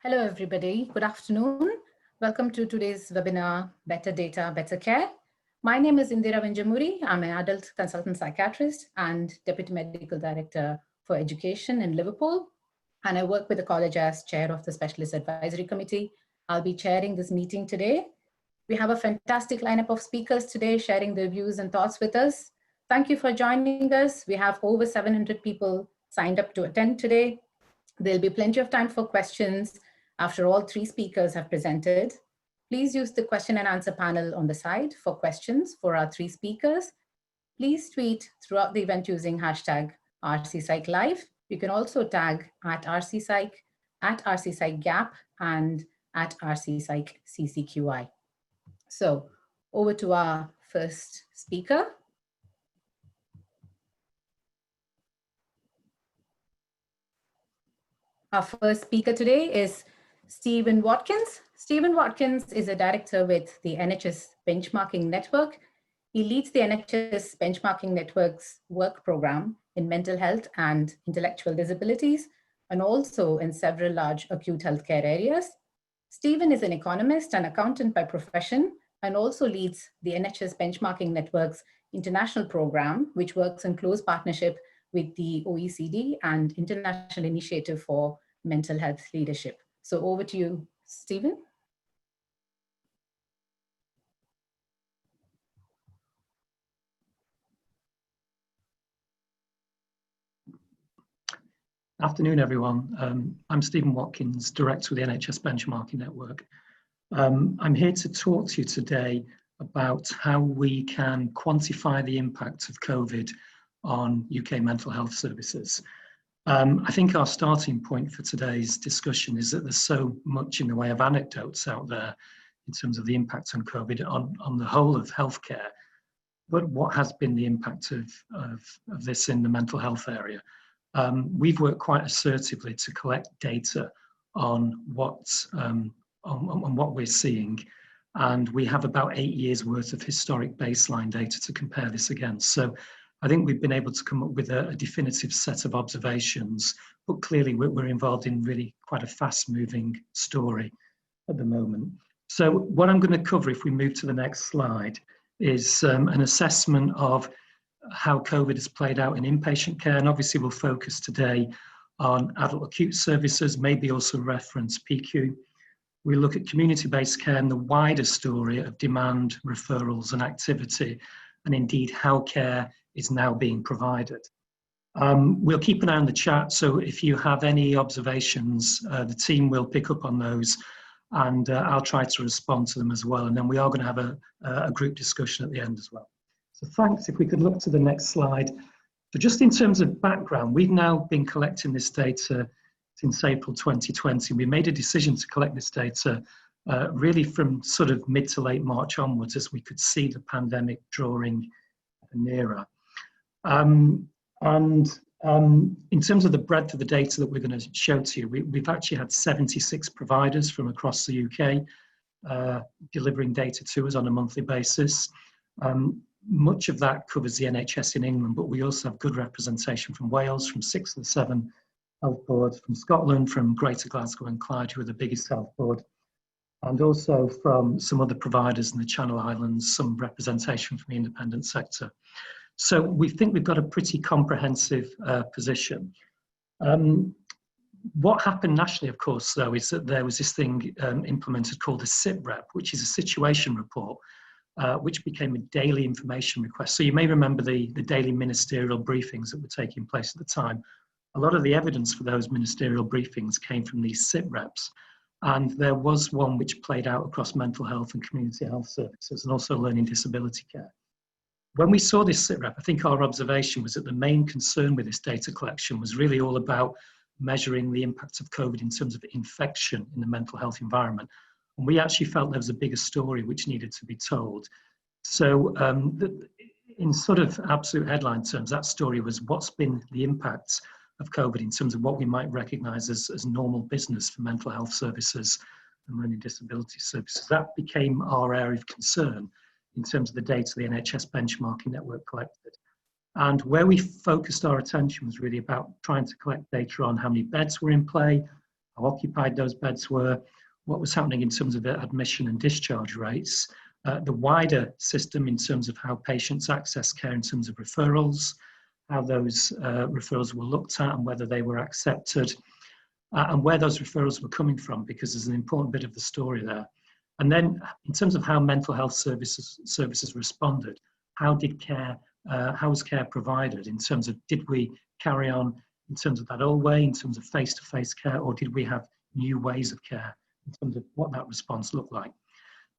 Hello, everybody. Good afternoon. Welcome to today's webinar, Better Data, Better Care. My name is Indira Venjamuri. I'm an adult consultant psychiatrist and Deputy Medical Director for Education in Liverpool. And I work with the college as chair of the Specialist Advisory Committee. I'll be chairing this meeting today. We have a fantastic lineup of speakers today sharing their views and thoughts with us. Thank you for joining us. We have over 700 people signed up to attend today. There'll be plenty of time for questions after all three speakers have presented. Please use the question and answer panel on the side for questions for our three speakers. Please tweet throughout the event using hashtag RCPsych Live. You can also tag at RCPsych, at RCPsychGap, and at RCPsychCCQI. So over to our first speaker. Our first speaker today is Stephen Watkins. Stephen Watkins is a director with the NHS Benchmarking Network. He leads the NHS Benchmarking Network's work program in mental health and intellectual disabilities, and also in several large acute healthcare areas. Stephen is an economist and accountant by profession, and also leads the NHS Benchmarking Network's international program, which works in close partnership with the OECD and International Initiative for Mental Health Leadership. So over to you, Stephen. Afternoon, everyone. I'm Stephen Watkins, Director with the NHS Benchmarking Network. I'm here to talk to you today about how we can quantify the impact of COVID on UK mental health services. I think our starting point for today's discussion is that there's so much in the way of anecdotes out there in terms of the impact on COVID on the whole of healthcare, but what has been the impact of this in the mental health area? We've worked quite assertively to collect data on what we're seeing, and we have about 8 years worth of historic baseline data to compare this against. So I think we've been able to come up with a definitive set of observations, but clearly we're involved in really quite a fast-moving story at the moment. So what I'm going to cover, if we move to the next slide, is an assessment of how COVID has played out in inpatient care, and obviously we'll focus today on adult acute services, maybe also reference PICU. We look at community-based care and the wider story of demand, referrals and activity, and indeed how care is now being provided. We'll keep an eye on the chat, so if you have any observations, the team will pick up on those, and I'll try to respond to them as well. And then we are going to have a group discussion at the end as well. So thanks. If we could look to the next slide. So just in terms of background, we've now been collecting this data since April 2020. We made a decision to collect this data really from sort of mid to late March onwards, as we could see the pandemic drawing nearer. In terms of the breadth of the data that we're going to show to you, we've actually had 76 providers from across the UK delivering data to us on a monthly basis. Much of that covers the NHS in England, but we also have good representation from Wales, from 6 of the 7 health boards, from Scotland, from Greater Glasgow and Clyde, who are the biggest health board, and also from some other providers in the Channel Islands, some representation from the independent sector. So we think we've got a pretty comprehensive position. What happened nationally, of course, though, is that there was this thing implemented called a SITREP, which is a situation report, which became a daily information request. So you may remember the daily ministerial briefings that were taking place at the time. A lot of the evidence for those ministerial briefings came from these SITREPs. And there was one which played out across mental health and community health services, and also learning disability care. When we saw this SITREP, I think our observation was that the main concern with this data collection was really all about measuring the impact of COVID in terms of infection in the mental health environment. And we actually felt there was a bigger story which needed to be told. So in sort of absolute headline terms, that story was what's been the impact of COVID in terms of what we might recognise as normal business for mental health services and learning disability services. That became our area of concern in terms of the data the NHS Benchmarking Network collected. And where we focused our attention was really about trying to collect data on how many beds were in play, how occupied those beds were, what was happening in terms of admission and discharge rates, the wider system in terms of how patients access care in terms of referrals, how those referrals were looked at and whether they were accepted, and where those referrals were coming from, because there's an important bit of the story there. And then in terms of how mental health services responded, how was care provided in terms of, did we carry on in terms of that old way, in terms of face-to-face care, or did we have new ways of care in terms of what that response looked like?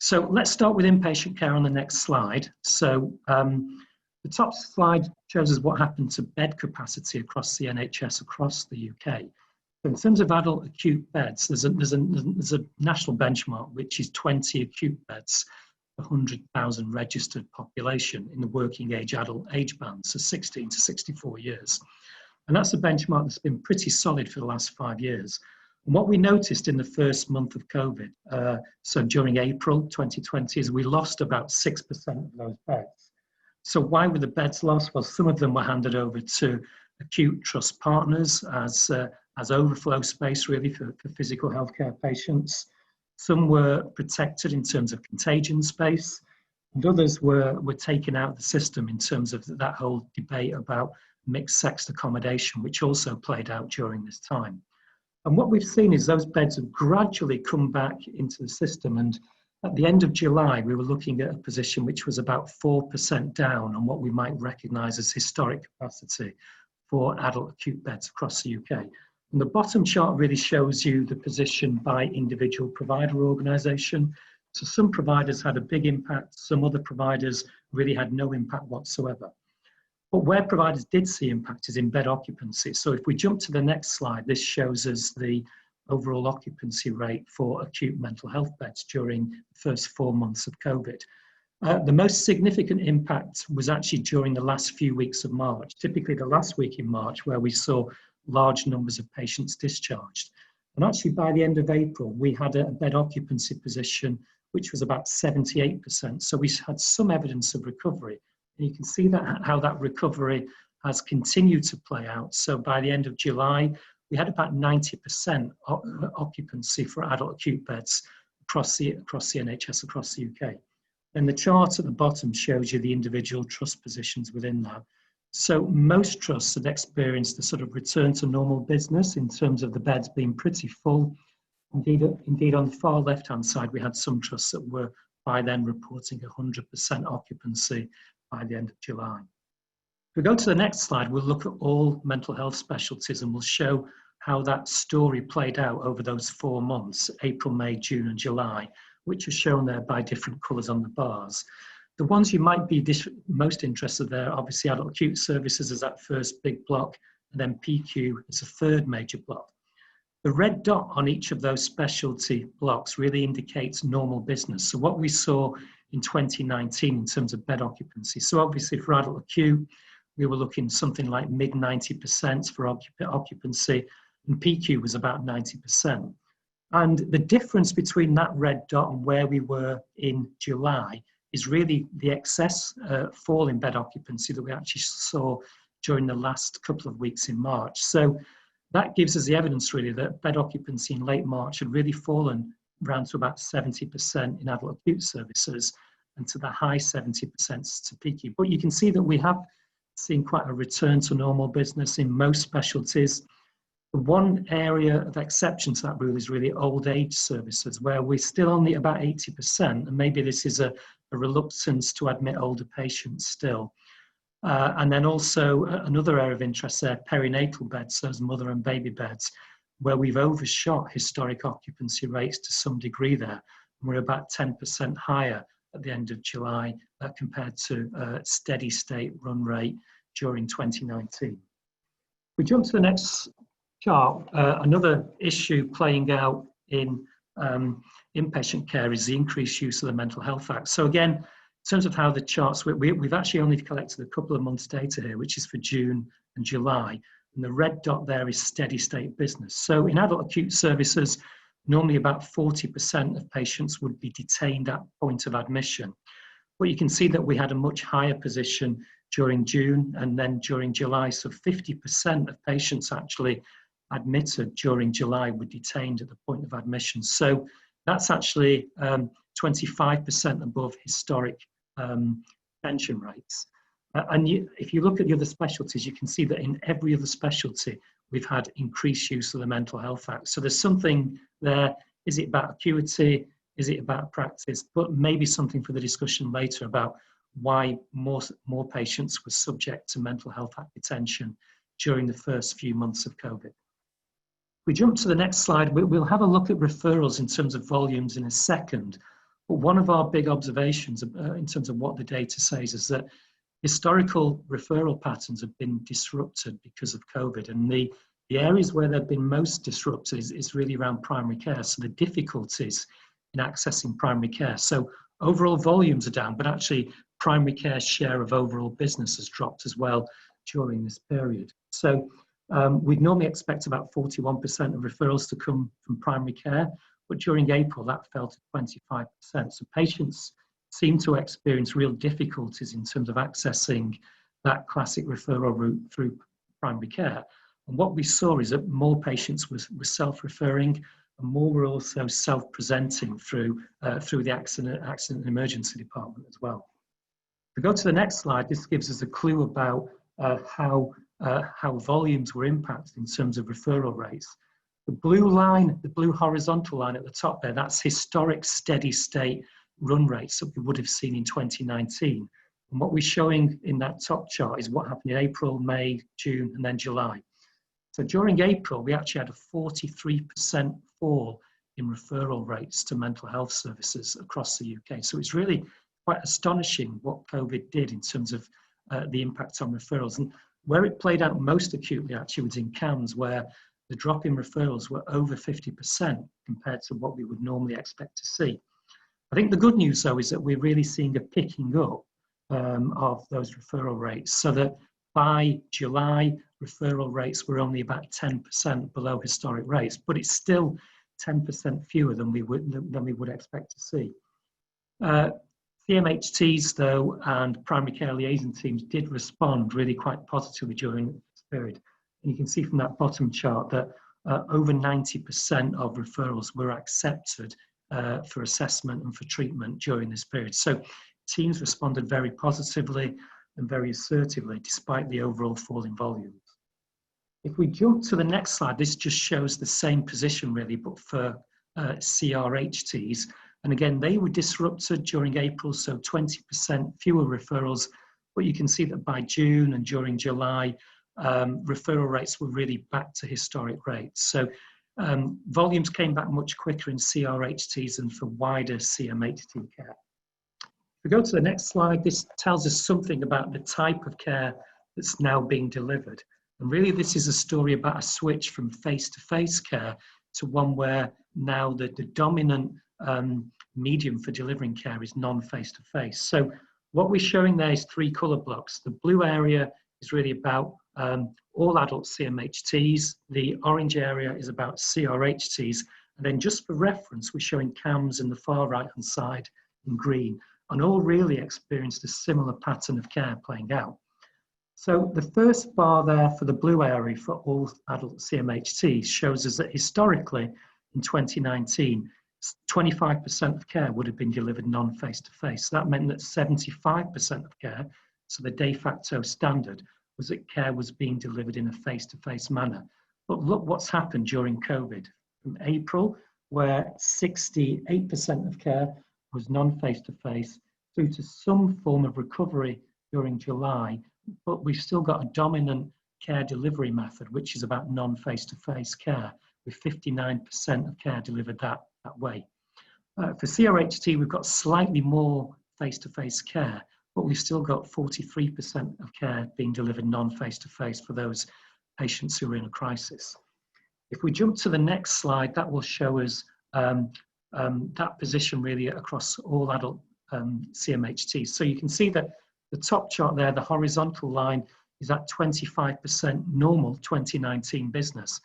So let's start with inpatient care on the next slide. So the top slide shows us what happened to bed capacity across the NHS across the UK. So in terms of adult acute beds, there's a national benchmark which is 20 acute beds per 100,000 registered population in the working age adult age band, so 16 to 64 years. And that's a benchmark that's been pretty solid for the last 5 years. And what we noticed in the first month of COVID, so during April 2020, is we lost about 6% of those beds. So why were the beds lost? Well, some of them were handed over to acute trust partners as overflow space, really, for physical healthcare patients. Some were protected in terms of contagion space, and others were taken out of the system in terms of that whole debate about mixed-sex accommodation, which also played out during this time. And what we've seen is those beds have gradually come back into the system, and at the end of July, we were looking at a position which was about 4% down on what we might recognise as historic capacity for adult acute beds across the UK. And the bottom chart really shows you the position by individual provider organisation. So some providers had a big impact, some other providers really had no impact whatsoever. But where providers did see impact is in bed occupancy. So if we jump to the next slide, this shows us the overall occupancy rate for acute mental health beds during the first 4 months of COVID. The most significant impact was actually during the last few weeks of March, typically the last week in March, where we saw large numbers of patients discharged. And actually by the end of April, we had a bed occupancy position which was about 78%. So we had some evidence of recovery. And you can see that how that recovery has continued to play out. So by the end of July, we had about 90% occupancy for adult acute beds across the NHS, across the UK. And the chart at the bottom shows you the individual trust positions within that. So most trusts have experienced a sort of return to normal business in terms of the beds being pretty full. Indeed, on the far left-hand side, we had some trusts that were by then reporting 100% occupancy by the end of July. If we go to the next slide, we'll look at all mental health specialties and we'll show how that story played out over those 4 months, April, May, June and July, which are shown there by different colours on the bars. The ones you might be most interested there, obviously adult acute services as that first big block, and then PICU as a third major block. The red dot on each of those specialty blocks really indicates normal business. So what we saw in 2019 in terms of bed occupancy. So obviously for adult acute, we were looking something like mid 90% for occupancy, and PICU was about 90%. And the difference between that red dot and where we were in July is really the excess fall in bed occupancy that we actually saw during the last couple of weeks in March. So that gives us the evidence really that bed occupancy in late March had really fallen around to about 70% in adult acute services and to the high 70% to PICU. But you can see that we have seen quite a return to normal business in most specialties. The one area of exception to that rule is really old age services, where we're still only about 80%, and maybe this is a reluctance to admit older patients still. And then also another area of interest there, perinatal beds, those mother and baby beds, where we've overshot historic occupancy rates to some degree there. And we're about 10% higher at the end of July compared to steady state run rate during 2019. We jump to the next chart. Another issue playing out in inpatient care is the increased use of the Mental Health Act. So again, in terms of how the charts, we've actually only collected a couple of months data here, which is for June and July. And the red dot there is steady state business. So in adult acute services, normally about 40% of patients would be detained at point of admission. But you can see that we had a much higher position during June and then during July. So 50% of patients actually admitted during July were detained at the point of admission. So that's actually 25% above historic detention rates. And if you look at the other specialties, you can see that in every other specialty, we've had increased use of the Mental Health Act. So there's something there. Is it about acuity? Is it about practice? But maybe something for the discussion later about why more patients were subject to Mental Health Act detention during the first few months of COVID. If we jump to the next slide, we'll have a look at referrals in terms of volumes in a second. But one of our big observations in terms of what the data says is that historical referral patterns have been disrupted because of COVID, and the areas where they've been most disrupted is really around primary care. So the difficulties in accessing primary care. So overall volumes are down, but actually primary care share of overall business has dropped as well during this period. So we'd normally expect about 41% of referrals to come from primary care, but during April that fell to 25%. So patients seem to experience real difficulties in terms of accessing that classic referral route through primary care. And what we saw is that more patients were self-referring, and more were also self-presenting through the accident and emergency department as well. If we go to the next slide, this gives us a clue about how volumes were impacted in terms of referral rates. The blue line, the blue horizontal line at the top there, that's historic steady state run rates that we would have seen in 2019. And what we're showing in that top chart is what happened in April, May, June, and then July. So during April, we actually had a 43% fall in referral rates to mental health services across the UK. So it's really quite astonishing what COVID did in terms of the impact on referrals. And where it played out most acutely actually was in CAMHS, where the drop in referrals were over 50% compared to what we would normally expect to see. I think the good news though is that we're really seeing a picking up of those referral rates, so that by July, referral rates were only about 10% below historic rates, but it's still 10% fewer than we would expect to see. CMHTs though and primary care liaison teams did respond really quite positively during this period. And you can see from that bottom chart that over 90% of referrals were accepted for assessment and for treatment during this period. So teams responded very positively and very assertively despite the overall fall in volumes. If we jump to the next slide, this just shows the same position really, but for CRHTs. And again, they were disrupted during April, so 20% fewer referrals, but you can see that by June and during July, referral rates were really back to historic rates. So volumes came back much quicker in CRHTs than for wider CMHT care. we go to the next slide, this tells us something about the type of care that's now being delivered. And really, this is a story about a switch from face-to-face care to one where now the dominant medium for delivering care is non-face-to-face. So what we're showing there is 3 colour blocks. The blue area is really about all adult CMHTs. The orange area is about CRHTs. And then just for reference, we're showing CAMS in the far right-hand side in green, and all really experienced a similar pattern of care playing out. So the first bar there for the blue area for all adult CMHTs shows us that historically in 2019, 25% of care would have been delivered non-face-to-face. That meant that 75% of care, so the de facto standard, was that care was being delivered in a face-to-face manner. But look what's happened during COVID. From April, where 68% of care was non-face-to-face, through to some form of recovery during July, but we've still got a dominant care delivery method, which is about non-face-to-face care, with 59% of care delivered that way. For CRHT, we've got slightly more face-to-face care, but we've still got 43% of care being delivered non-face-to-face for those patients who are in a crisis. If we jump to the next slide, that will show us that position really across all adult CMHTs. So you can see that the top chart there, the horizontal line, is at 25% normal 2019 business.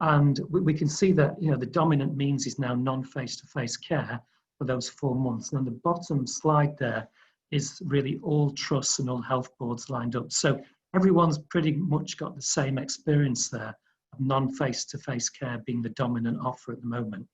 And we can see that, you know, the dominant means is now non-face-to-face care for those 4 months. And on the bottom slide there is really all trusts and all health boards lined up. So everyone's pretty much got the same experience there of non-face-to-face care being the dominant offer at the moment.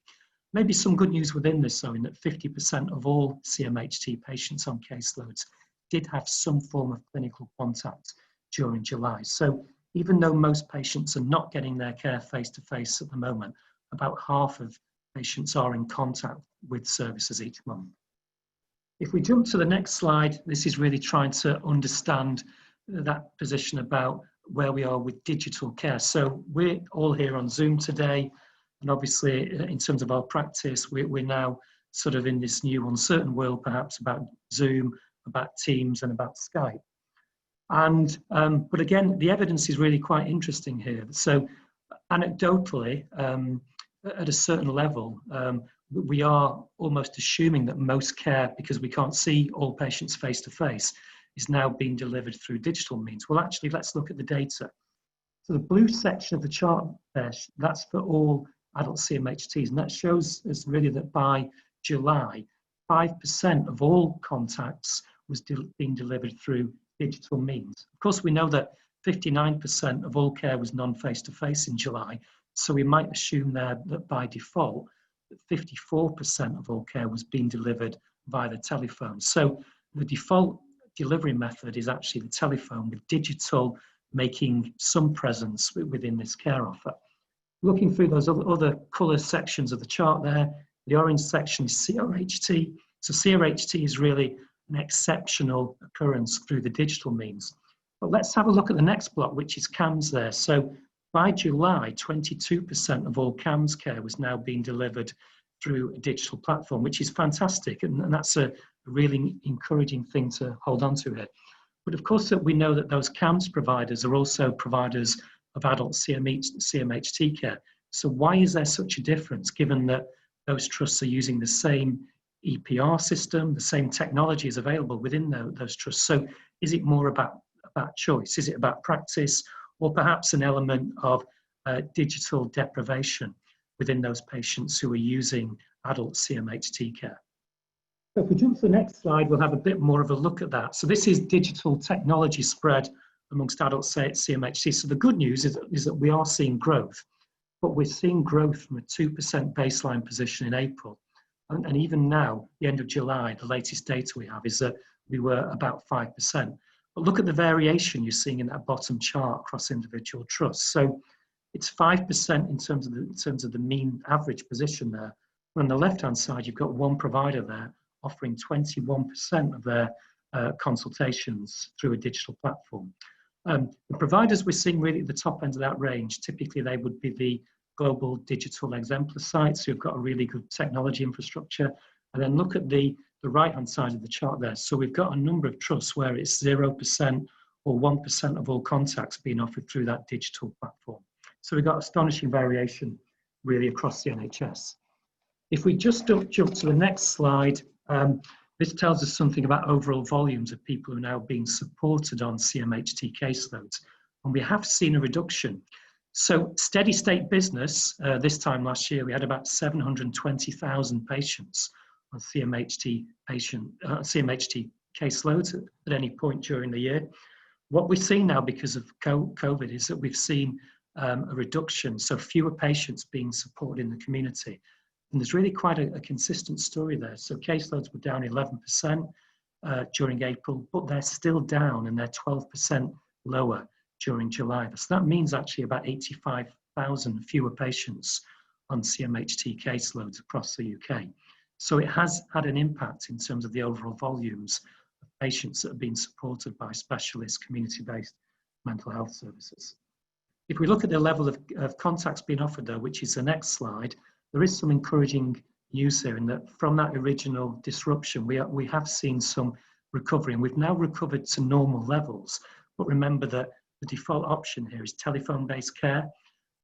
Maybe some good news within this, though, in that 50% of all CMHT patients on caseloads did have some form of clinical contact during July. So even though most patients are not getting their care face-to-face at the moment, about half of patients are in contact with services each month. If we jump to the next slide, this is really trying to understand that position about where we are with digital care. So we're all here on Zoom today, and obviously in terms of our practice, we're now sort of in this new uncertain world, perhaps about Zoom, about Teams, and about Skype. And but again, the evidence is really quite interesting here. So anecdotally, at a certain level, we are almost assuming that most care, because we can't see all patients face to face, is now being delivered through digital means. Well, actually, let's look at the data. So the blue section of the chart there, that's for all adult CMHTs, and that shows us really that by July, 5% of all contacts was being delivered through digital means. Of course, we know that 59% of all care was non-face-to-face in July, so we might assume there that by default, that 54% of all care was being delivered via the telephone. So the default delivery method is actually the telephone, with digital making some presence within this care offer. Looking through those other colour sections of the chart there, the orange section is CRHT. So CRHT is really an exceptional occurrence through the digital means. But let's have a look at the next block, which is CAMS there. So by July, 22% of all CAMS care was now being delivered through a digital platform, which is fantastic. And that's a really encouraging thing to hold on to here. But of course, we know that those CAMS providers are also providers of adult CMHT care. So why is there such a difference, given that those trusts are using the same EPR system, the same technology is available within those trusts? So is it more about choice? Is it about practice, or perhaps an element of digital deprivation within those patients who are using adult CMHT care? So if we jump to the next slide, we'll have a bit more of a look at that. So this is digital technology spread amongst adult CMHT. So the good news is that we are seeing growth, but we're seeing growth from a 2% baseline position in April. And even now, the end of July, the latest data we have is that we were about 5%. But look at the variation you're seeing in that bottom chart across individual trusts. So it's 5% in terms of the mean average position there. On the left-hand side, you've got one provider there offering 21% of their consultations through a digital platform. The providers we're seeing really at the top end of that range, typically they would be the global digital exemplar sites who've got a really good technology infrastructure. And then look at the the right-hand side of the chart there. So we've got a number of trusts where it's 0% or 1% of all contacts being offered through that digital platform. So we've got astonishing variation really across the NHS. If we just jump to the next slide, this tells us something about overall volumes of people who are now being supported on CMHT caseloads. And we have seen a reduction. So steady state business, this time last year, we had about 720,000 patients on CMHT caseloads at any point during the year. What we've seen now because of COVID is that we've seen a reduction, so fewer patients being supported in the community. And there's really quite a consistent story there. So caseloads were down 11% during April, but they're still down and they're 12% lower during July. So that means actually about 85,000 fewer patients on CMHT caseloads across the UK. So it has had an impact in terms of the overall volumes of patients that have been supported by specialist community-based mental health services. If we look at the level of contacts being offered though, which is the next slide, there is some encouraging news here in that from that original disruption, we have seen some recovery and we've now recovered to normal levels. But remember that the default option here is telephone-based care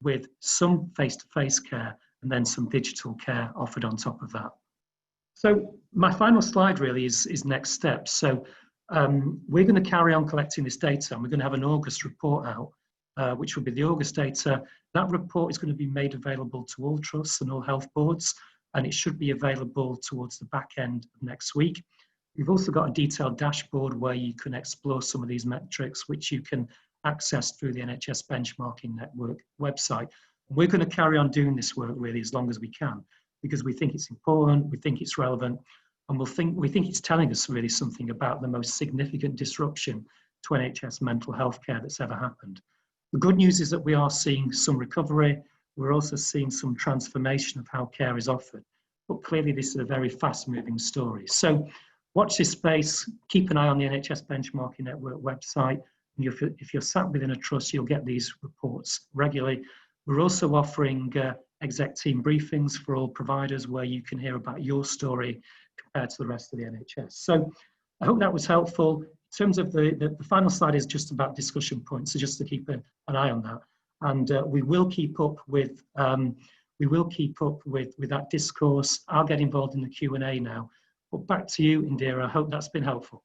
with some face-to-face care and then some digital care offered on top of that. So my final slide really is next steps. So we're going to carry on collecting this data and we're going to have an August report out, which will be the August data. That report is going to be made available to all trusts and all health boards, and it should be available towards the back end of next week. We've also got a detailed dashboard where you can explore some of these metrics, which you can access through the NHS Benchmarking Network website. We're going to carry on doing this work really as long as we can, because we think it's important, we think it's relevant, and we think it's telling us really something about the most significant disruption to NHS mental health care that's ever happened. The good news is that we are seeing some recovery. We're also seeing some transformation of how care is offered. But clearly this is a very fast-moving story. So watch this space, keep an eye on the NHS Benchmarking Network website. And if you're sat within a trust, you'll get these reports regularly. We're also offering exec team briefings for all providers where you can hear about your story compared to the rest of the NHS. So I hope that was helpful. In terms of the final slide is just about discussion points, so just to keep an eye on that. And we will keep up with that discourse. I'll get involved in the Q&A now. But back to you, Indira. I hope that's been helpful.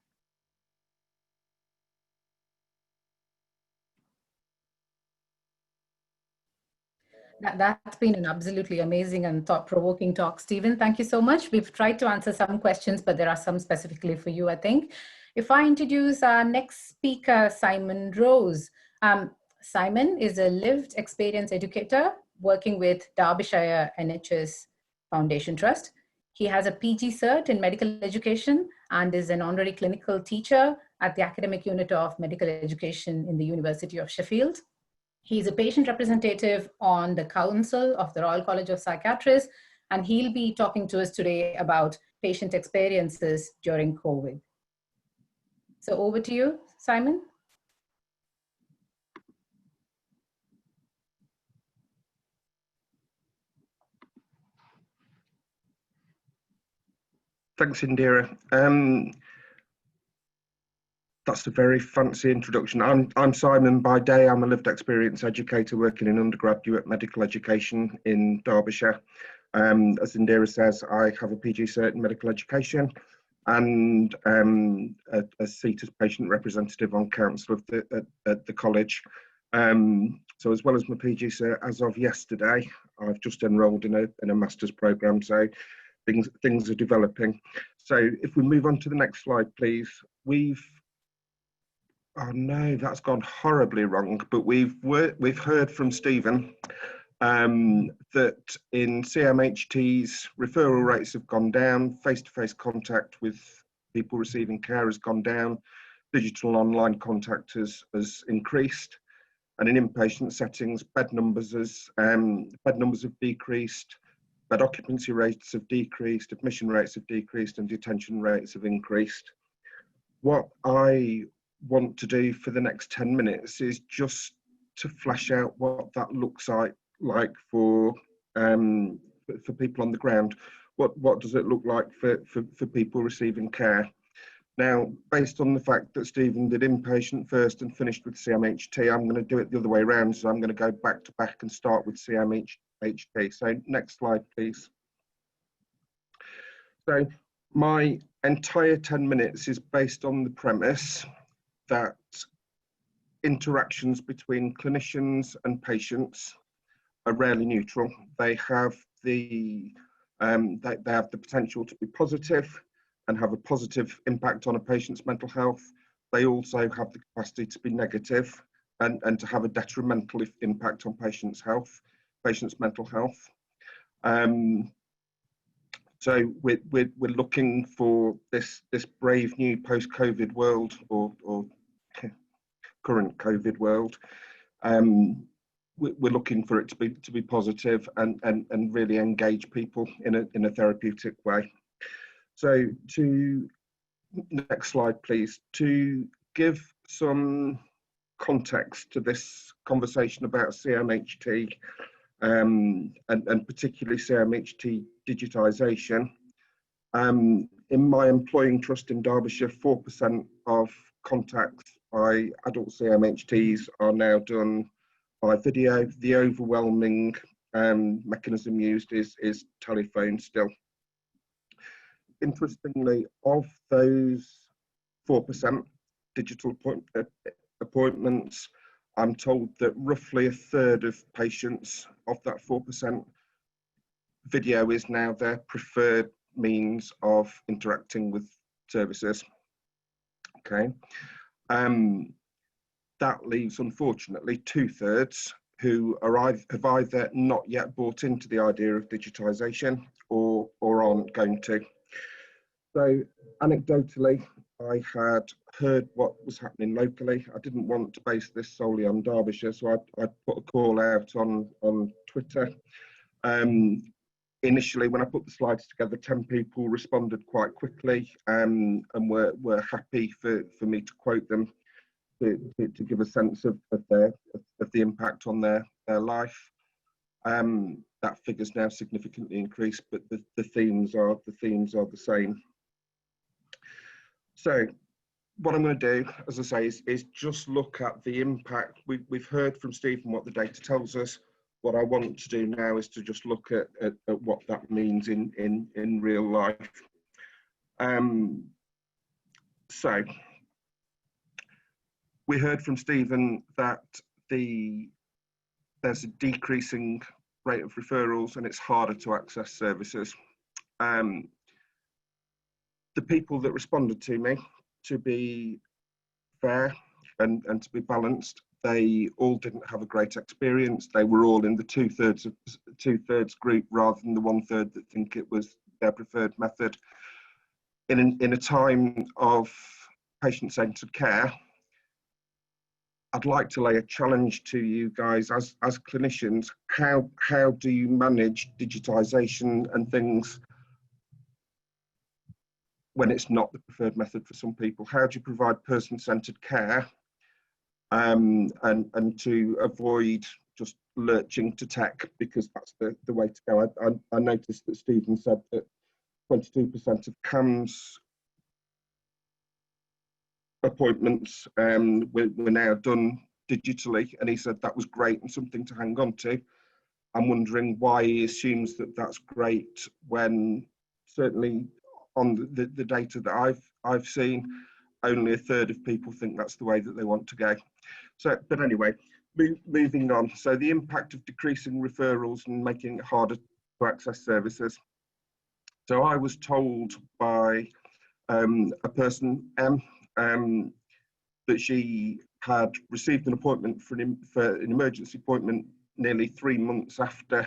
That's been an absolutely amazing and thought-provoking talk, Stephen. Thank you so much. We've tried to answer some questions, but there are some specifically for you, I think. If I introduce our next speaker, Simon Rose. Simon is a lived experience educator working with Derbyshire NHS Foundation Trust. He has a PG cert in medical education and is an honorary clinical teacher at the academic unit of medical education in the University of Sheffield. He's a patient representative on the Council of the Royal College of Psychiatrists, and he'll be talking to us today about patient experiences during COVID. So over to you, Simon. Thanks, Indira. That's a very fancy introduction. I'm Simon by day. I'm a lived experience educator working in undergraduate medical education in Derbyshire. As Indira says, I have a PG cert in medical education and a seat as patient representative on council at the college. So as well as my PG cert, as of yesterday, I've just enrolled in a master's programme, so things are developing. So if we move on to the next slide, please. Oh no, that's gone horribly wrong, but we've heard from Stephen that in CMHTs, referral rates have gone down, face-to-face contact with people receiving care has gone down, digital online contact has increased, and in inpatient settings, bed numbers have decreased, bed occupancy rates have decreased, admission rates have decreased, and detention rates have increased. What I want to do for the next 10 minutes is just to flesh out what that looks like for people on the ground. what does it look like for people receiving care? Now, based on the fact that Stephen did inpatient first and finished with CMHT, I'm going to do it the other way around. So I'm going to go back to back and start with CMHT. So next slide, please. So my entire 10 minutes is based on the premise that interactions between clinicians and patients are rarely neutral. They have the potential to be positive and have a positive impact on a patient's mental health. They also have the capacity to be negative and to have a detrimental impact on patients' mental health. So we're looking for this brave new post-COVID world or current COVID world. We're looking for it to be positive and really engage people in a therapeutic way. So next slide, please. To give some context to this conversation about CMHT and particularly CMHT digitisation, in my employing trust in Derbyshire, 4% of contacts by adult CMHTs are now done by video. The overwhelming mechanism used is telephone still. Interestingly, of those 4% digital appointments, I'm told that roughly a third of patients of that 4%, video is now their preferred means of interacting with services. Okay, that leaves, unfortunately, 2/3 who have either not yet bought into the idea of digitisation or aren't going to. So anecdotally, I had heard what was happening locally. I didn't want to base this solely on Derbyshire, so I put a call out on Twitter. Initially, when I put the slides together, 10 people responded quite quickly and were happy for me to quote them to give a sense of the impact on their life. That figure's now significantly increased, but the themes are the same. So what I'm going to do, as I say, is just look at the impact. We've heard from Stephen what the data tells us. What I want to do now is to just look at what that means in real life. So we heard from Stephen that there's a decreasing rate of referrals and it's harder to access services. The people that responded to me, to be fair and to be balanced, they all didn't have a great experience. They were all in the two-thirds group rather than the 1/3 that think it was their preferred method. In a time of patient-centred care, I'd like to lay a challenge to you guys as clinicians. How do you manage digitisation and things when it's not the preferred method for some people? How do you provide person-centred care and to avoid just lurching to tech, because that's the way to go? I noticed that Stephen said that 22% of CAMS appointments were now done digitally, and he said that was great and something to hang on to. I'm wondering why he assumes that that's great when certainly on the data that I've seen, only a third of people think that's the way that they want to go. So, but anyway, moving on. So the impact of decreasing referrals and making it harder to access services. So I was told by a person, M, that she had received an appointment for an emergency appointment nearly 3 months after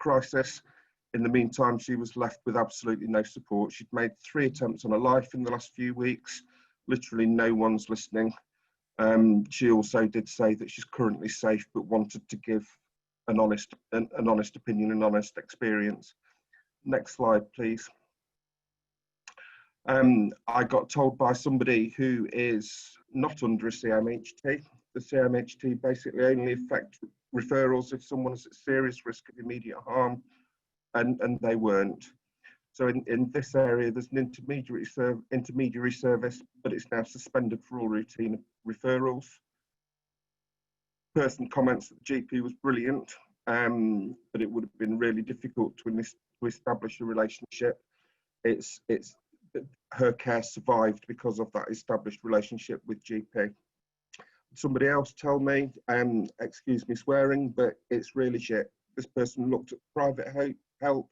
crisis. In the meantime, she was left with absolutely no support. She'd made 3 attempts on her life in the last few weeks. Literally no one's listening. She also did say that she's currently safe, but wanted to give an honest opinion, an honest experience. Next slide, please. I got told by somebody who is not under a CMHT. The CMHT basically only affect referrals if someone is at serious risk of immediate harm, and they weren't. So in this area, there's an intermediary service, but it's now suspended for all routine referrals. Person comments that the GP was brilliant, but it would have been really difficult to establish a relationship. Her care survived because of that established relationship with GP. Somebody else told me, excuse me swearing, but it's really shit. This person looked at private help,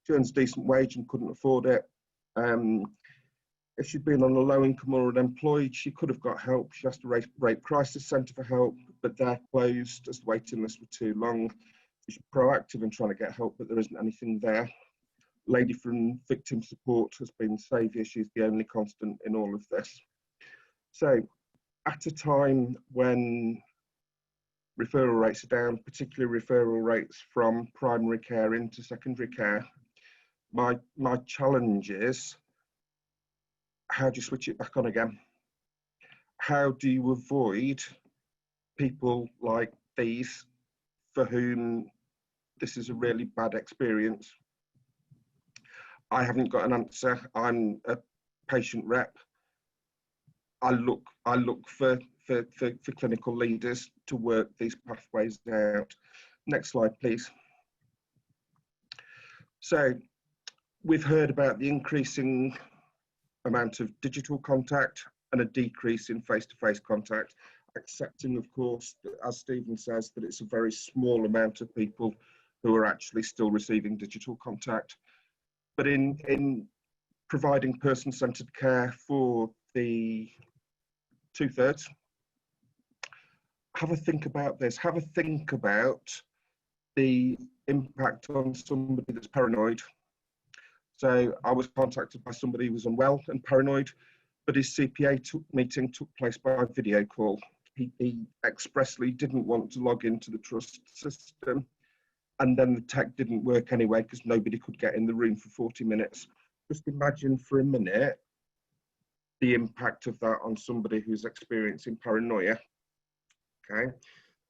she earns a decent wage and couldn't afford it. If she'd been on a low income or unemployed, she could have got help. She has to rape crisis centre for help, but they're closed as the waiting lists were too long. She's proactive in trying to get help, but there isn't anything there. Lady from victim support has been saviour. She's the only constant in all of this. So at a time when referral rates are down, particularly referral rates from primary care into secondary care, my challenge is, how do you switch it back on again? How do you avoid people like these for whom this is a really bad experience? I haven't got an answer. I'm a patient rep. I look for clinical leaders to work these pathways out. Next slide, please. So we've heard about the increasing amount of digital contact and a decrease in face-to-face contact, accepting, of course, that, as Stephen says, that it's a very small amount of people who are actually still receiving digital contact. But in providing person-centred care for the 2/3, have a think about this. Have a think about the impact on somebody that's paranoid. So I was contacted by somebody who was unwell and paranoid, but his CPA meeting took place by video call. He expressly didn't want to log into the trust system, and then the tech didn't work anyway because nobody could get in the room for 40 minutes. Just imagine for a minute the impact of that on somebody who's experiencing paranoia. Okay,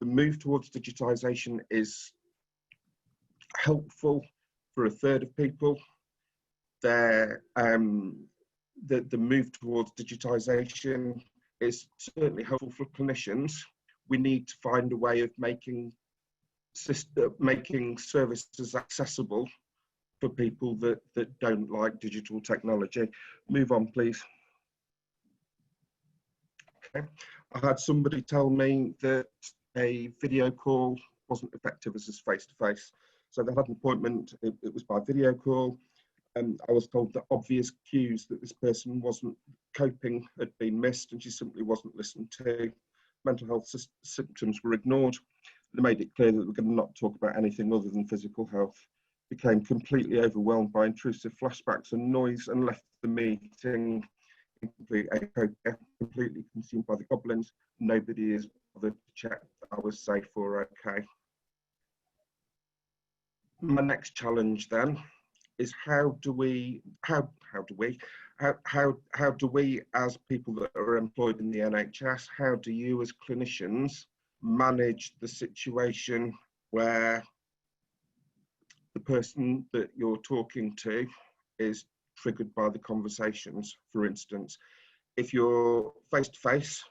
the move towards digitization is helpful for 1/3 of people. The move towards digitization is certainly helpful for clinicians. We need to find a way of making services accessible for people that don't like digital technology. Move on, please. Okay. I had somebody tell me that a video call wasn't effective as face-to-face. So they had an appointment, it was by video call. I was told that obvious cues that this person wasn't coping had been missed, and she simply wasn't listened to. Mental health symptoms were ignored. They made it clear that we're going to not talk about anything other than physical health. Became completely overwhelmed by intrusive flashbacks and noise and left the meeting completely consumed by the goblins. Nobody is bothered to check that I was safe or okay. My next challenge then is how do we as people that are employed in the NHS, how do you as clinicians manage the situation where the person that you're talking to is triggered by the conversations? For instance, if you're face-to-face,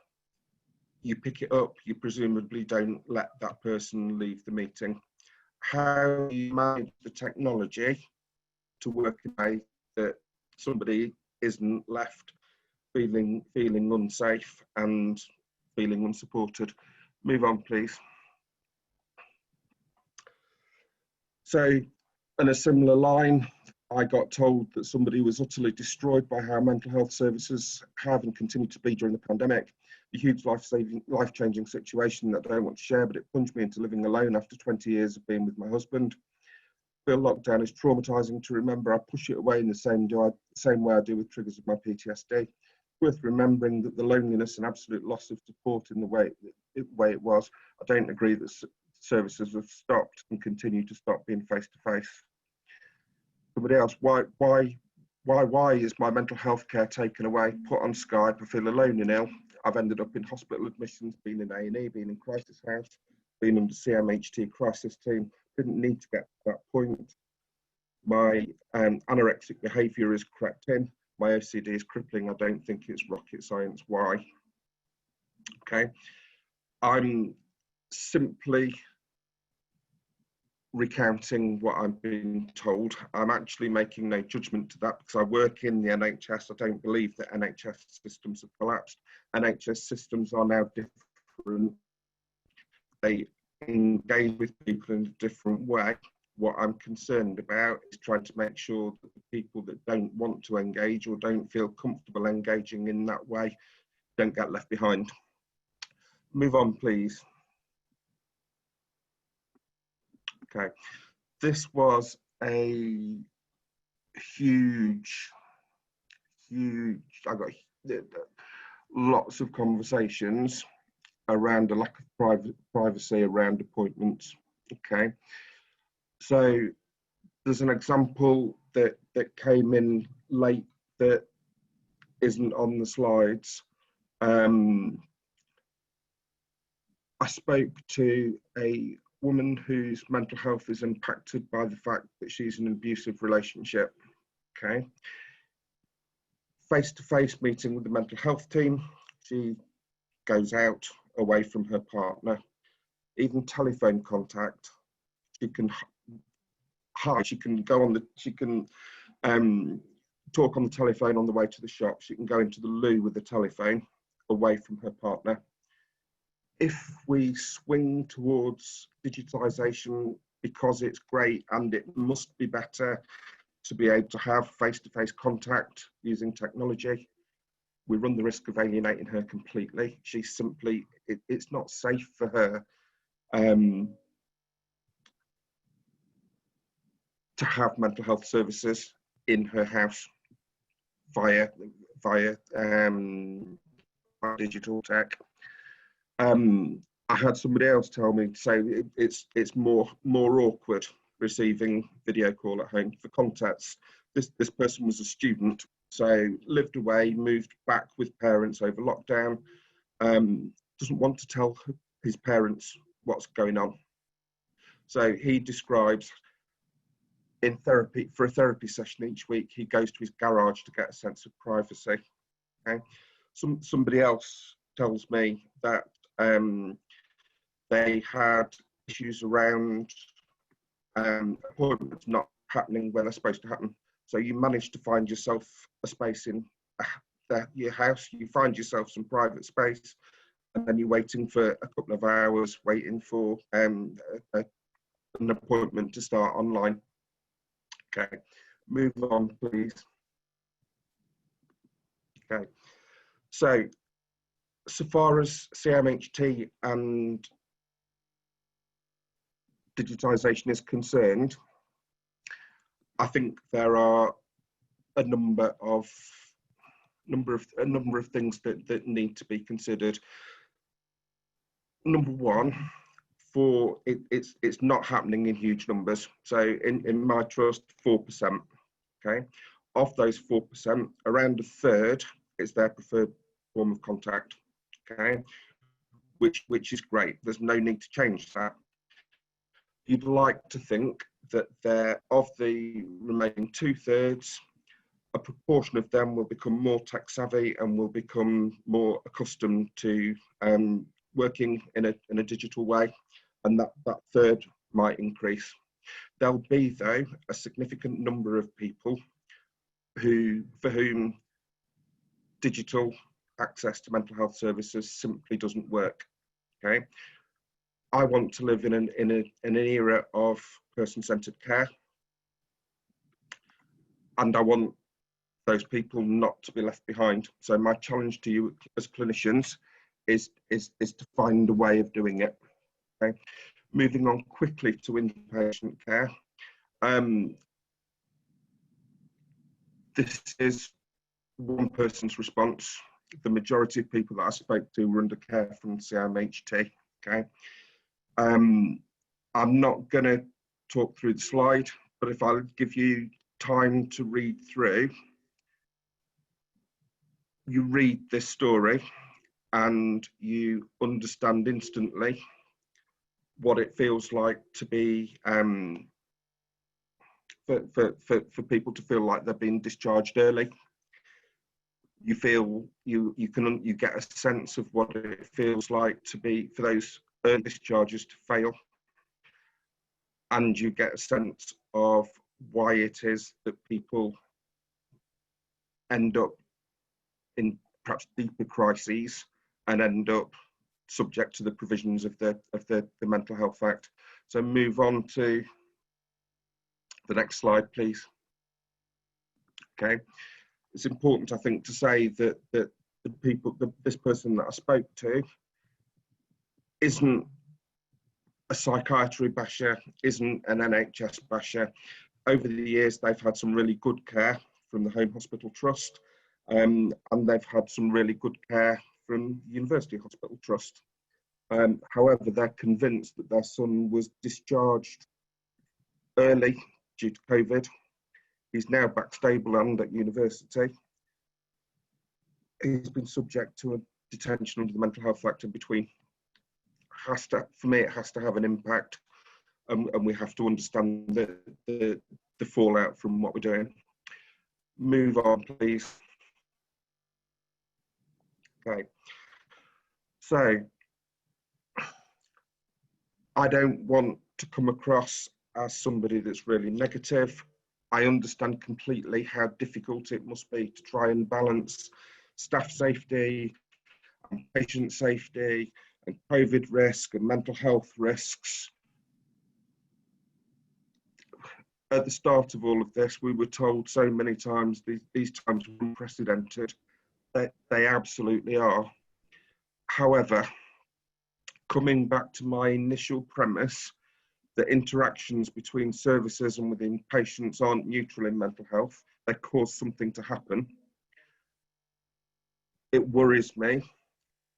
you pick it up, you presumably don't let that person leave the meeting. How do you manage the technology to work in a way that somebody isn't left feeling unsafe and feeling unsupported? Move on, please. So, in a similar line, I got told that somebody was utterly destroyed by how mental health services have and continue to be during the pandemic. A huge life-changing situation that I don't want to share, but it plunged me into living alone after 20 years of being with my husband. The lockdown is traumatizing to remember. I push it away in the same way I do with triggers of my PTSD. Worth remembering that the loneliness and absolute loss of support in the way it was. I don't agree that services have stopped and continue to stop being face-to-face. Somebody else, why is my mental health care taken away, put on Skype? I feel alone and ill. I've ended up in hospital admissions, been in A&E, been in crisis house, been under CMHT crisis team. Didn't need to get to that point. My anorexic behaviour is crept in. My OCD is crippling. I don't think it's rocket science. Why? Okay. I'm simply recounting what I'm being told. I'm actually making no judgment to that because I work in the NHS. I don't believe that NHS systems have collapsed. NHS systems are now different. They engage with people in a different way. What I'm concerned about is trying to make sure that the people that don't want to engage or don't feel comfortable engaging in that way don't get left behind. Move on, please. Okay, this was a huge, I got lots of conversations around a lack of privacy around appointments. Okay, so there's an example that came in late that isn't on the slides. I spoke to a woman whose mental health is impacted by the fact that she's in an abusive relationship. Okay. Face-to-face meeting with the mental health team. She goes out away from her partner. Even telephone contact. She can hide. She can go on the. She can talk on the telephone on the way to the shop. She can go into the loo with the telephone away from her partner. If we swing towards digitalisation because it's great and it must be better to be able to have face-to-face contact using technology, we run the risk of alienating her completely. She's simply, it's not safe for her to have mental health services in her house via digital tech. I had somebody else tell me to say it's more awkward receiving video call at home. For context, this person was a student, so lived away, moved back with parents over lockdown, doesn't want to tell his parents what's going on. So he describes in therapy, for a therapy session each week, he goes to his garage to get a sense of privacy. Okay, somebody else tells me that they had issues around appointments not happening when they're supposed to happen. So you manage to find yourself a space in your house, you find yourself some private space, and then you're waiting for a couple of hours, waiting for an appointment to start online. Okay, move on, please. Okay, so far as CMHT and digitisation is concerned, I think there are a number of things that need to be considered. Number one, it's not happening in huge numbers. So in my trust, 4%. Okay, of those 4%, around a third is their preferred form of contact. Okay, which is great. There's no need to change that. You'd like to think that of the remaining 2/3, a proportion of them will become more tech savvy and will become more accustomed to working in a digital way, and that third might increase. There'll be, though, a significant number of people for whom digital access to mental health services simply doesn't work. Okay, I want to live in an era of person-centred care, and I want those people not to be left behind. So my challenge to you as clinicians is to find a way of doing it. Okay, moving on quickly to inpatient care. This is one person's response. The majority of people that I spoke to were under care from CMHT. Okay, I'm not going to talk through the slide, but if I give you time to read through, you read this story and you understand instantly what it feels like to be for people to feel like they're being discharged early. You feel you get a sense of what it feels like for those early discharges to fail, and you get a sense of why it is that people end up in perhaps deeper crises and end up subject to the provisions of the Mental Health Act. So move on to the next slide, please. Okay, it's important, I think, to say that this person that I spoke to isn't a psychiatry basher, isn't an NHS basher. Over the years, they've had some really good care from the Home Hospital Trust, and they've had some really good care from the University Hospital Trust. However, they're convinced that their son was discharged early due to COVID. He's now back stable and at university. He's been subject to a detention under the Mental Health Act in between. For me, it has to have an impact, and we have to understand the fallout from what we're doing. Move on, please. Okay. So, I don't want to come across as somebody that's really negative. I understand completely how difficult it must be to try and balance staff safety and patient safety and COVID risk and mental health risks. At the start of all of this, we were told so many times these times are unprecedented. They absolutely are. However, coming back to my initial premise that interactions between services and within patients aren't neutral in mental health, they cause something to happen. It worries me